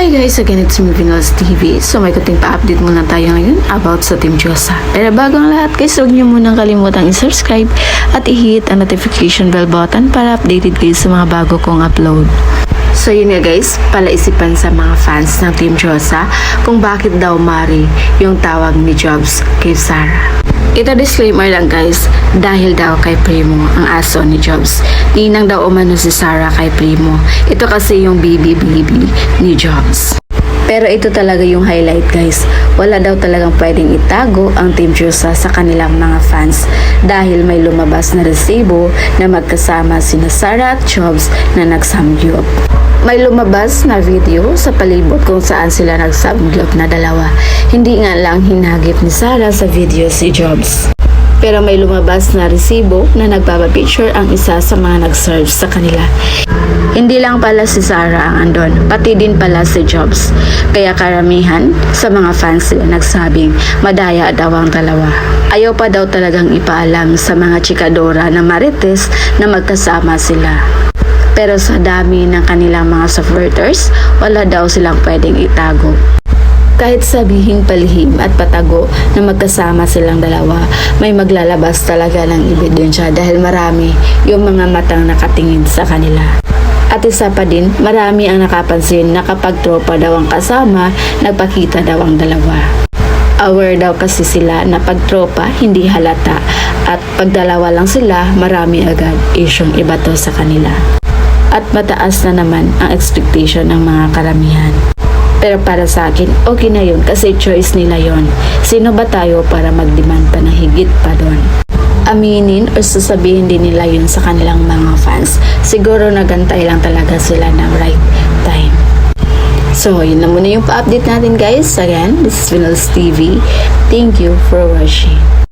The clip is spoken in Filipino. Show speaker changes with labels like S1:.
S1: Hi guys, again it's me Vinals TV. So may kuting pa-update muna tayo ngayon about sa Team Diyosa. Pero bago ang lahat guys, huwag niyo munang kalimutang i-subscribe at i-hit ang notification bell button para updated kayo sa mga bago kong upload. So yun nga guys, palaisipan sa mga fans ng Team Diyosa kung bakit daw Mari yung tawag ni Jobs kay Sarah. Ito disclaimer lang guys, dahil daw kay Primo ang aso ni Jobs. Ninang daw umano si Sarah kay Primo. Ito kasi yung baby ni Jobs. Pero ito talaga yung highlight guys. Wala daw talagang pwedeng itago ang Team Diyosa sa kanilang mga fans dahil may lumabas na resibo na magkasama sina Sarah at Jobs na nagsamgyup. May lumabas na video sa palibot kung saan sila nagsamgyup na dalawa. Hindi nga lang hinagip ni Sarah sa video si Jobs. Pero may lumabas na resibo na nagpapapicture ang isa sa mga nag-serve sa kanila. Hindi lang pala si Sarah ang andon, pati din pala si Jobs. Kaya karamihan sa mga fans sila nagsabing madaya daw ang dalawa. Ayaw pa daw talagang ipaalam sa mga chikadora na marites na magkasama sila. Pero sa dami ng kanilang mga supporters, wala daw silang pwedeng itago. Kahit sabihin palihim at patago na magkasama silang dalawa, may maglalabas talaga ng ebidensya dahil marami yung mga matang nakatingin sa kanila. At isa pa din, marami ang nakapansin na kapag tropa daw ang kasama, nagpakita daw ang dalawa. Aware daw kasi sila na pag tropa, hindi halata. At pag dalawa lang sila, marami agad isyong ibato sa kanila. At mataas na naman ang expectation ng mga karamihan. Pero para sa akin, okay na yun kasi choice nila yon. Sino ba tayo para mag-demand pa ng higit pa doon? Aminin o sasabihin din nila yun sa kanilang mga fans. Siguro nagantay lang talaga sila ng right time. So, yun na muna yung pa-update natin guys. Again, this is Vinals TV. Thank you for watching.